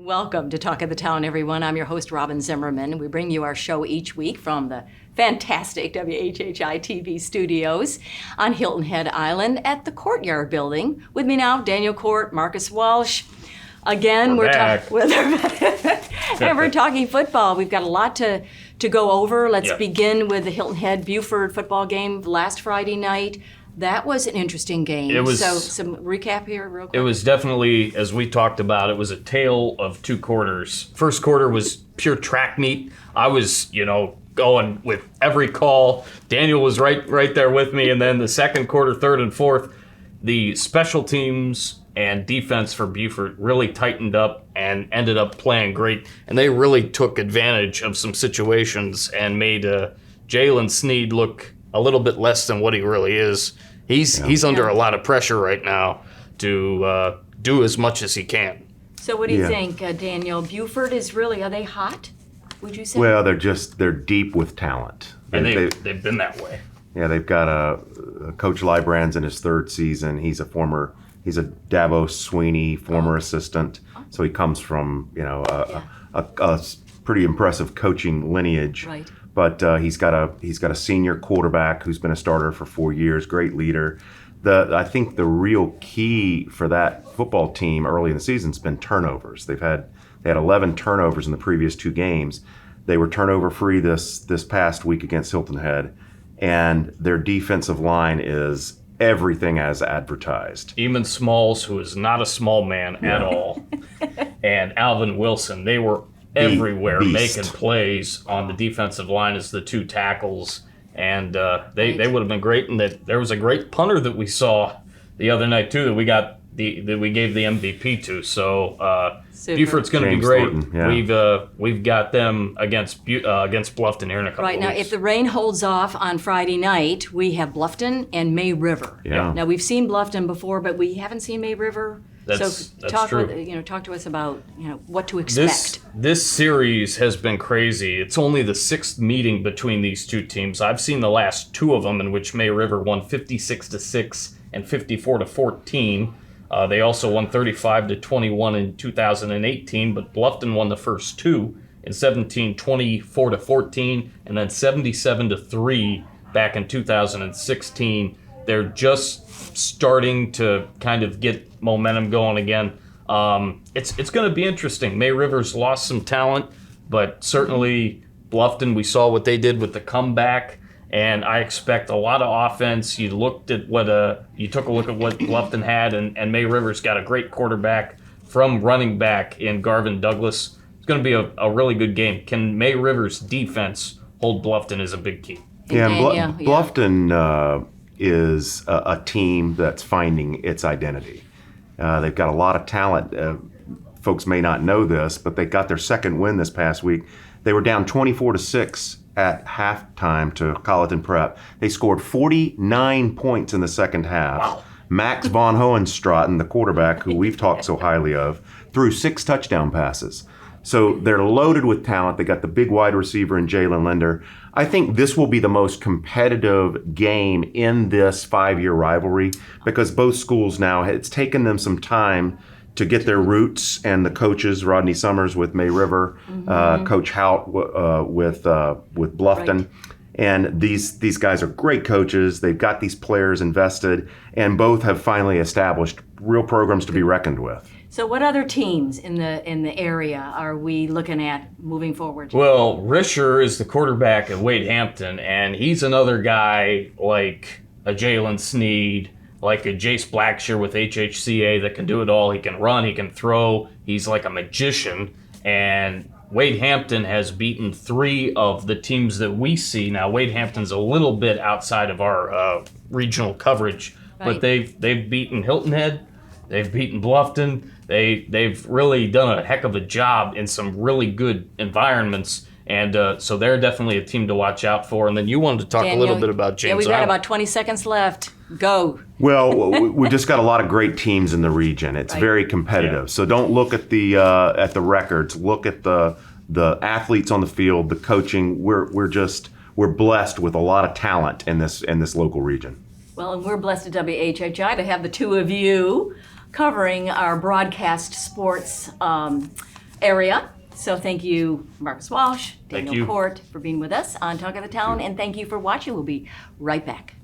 Welcome to Talk of the Town, everyone. I'm your host, Robyn Zimmerman. We bring you our show each week from the fantastic WHHI-TV studios on Hilton Head Island at the Courtyard building. With me now, Daniel Cort, Marcus Walsh. Again, we're talking football. We've got a lot to go over. Let's begin with the Hilton Head Beaufort football game last Friday night. That was an interesting game. So some recap here real quick. It was definitely, as we talked about, it was a tale of two quarters. First quarter was pure track meet. I was, going with every call. Daniel was right there with me. And then the second quarter, third and fourth, the special teams and defense for Beaufort really tightened up and ended up playing great. And they really took advantage of some situations and made Jalen Sneed look a little bit less than what he really is. He's under a lot of pressure right now to do as much as he can. So what do you think, Daniel? Beaufort is really, are they hot, would you say? Well, they're deep with talent. And they've been that way. Yeah, they've got a Coach Lybrand's in his third season. He's a Davos Sweeney former assistant. So he comes from, a pretty impressive coaching lineage. Right. But he's got a senior quarterback who's been a starter for 4 years, great leader. I think the real key for that football team early in the season has been turnovers. They had 11 turnovers in the previous two games. They were turnover free this past week against Hilton Head, and their defensive line is everything as advertised. Eamon Smalls, who is not a small man at all, and Alvin Wilson, they were everywhere making plays on the defensive line as the two tackles, and they would have been great. And that there was a great punter that we saw the other night too that we gave the MVP to. So Beaufort's going to be great. Thornton, we've got them against Bluffton here in a couple of weeks. Right now, if the rain holds off on Friday night, we have Bluffton and May River. Yeah. Now we've seen Bluffton before, but we haven't seen May River. That's talk true. Talk to us about what to expect. This series has been crazy. It's only the sixth meeting between these two teams. I've seen the last two of them in which May River won 56-6 and 54-14. They also won 35-21 in 2018, but Bluffton won the first two in 24-14, and then 77-3 back in 2016. They're just starting to kind of get momentum going again. It's going to be interesting. May River's lost some talent, but certainly Bluffton, we saw what they did with the comeback, and I expect a lot of offense. You took a look at what Bluffton had, and May River's got a great quarterback from running back in Garvin Douglas. It's going to be a really good game. Can May River's defense hold Bluffton is a big key. Bluffton is a team that's finding its identity. They've got a lot of talent. Folks may not know this, but they got their second win this past week. They were down 24-6 at halftime to Colleton Prep. They scored 49 points in the second half. Wow. Max von Hohenstraten, the quarterback who we've talked so highly of, threw 6 touchdown passes. So they're loaded with talent. They got the big wide receiver in Jalen Linder. I think this will be the most competitive game in this 5-year rivalry because both schools now, it's taken them some time to get their roots, and the coaches, Rodney Summers with May River, Coach Hout with Bluffton. Right. And these guys are great coaches. They've got these players invested, and both have finally established real programs to be reckoned with. So what other teams in the area are we looking at moving forward? Well, Risher is the quarterback at Wade Hampton, and he's another guy like a Jalen Sneed, like a Jace Blackshear with HHCA that can do it all. He can run, he can throw. He's like a magician, and Wade Hampton has beaten 3 of the teams that we see. Now, Wade Hampton's a little bit outside of our regional coverage, but they've beaten Hilton Head, they've beaten Bluffton. They've really done a heck of a job in some really good environments, and so they're definitely a team to watch out for. And then you wanted to talk a little bit about James. Yeah, we've got about 20 seconds left. Go. Well, we've just got a lot of great teams in the region. It's very competitive. Yeah. So don't look at the records. Look at the athletes on the field, the coaching. We're blessed with a lot of talent in this local region. Well, and we're blessed at WHHI to have the two of you covering our broadcast sports area. So thank you, Marcus Walsh, Thank Daniel you. Cort, for being with us on Talk of the Town, and thank you for watching. We'll be right back.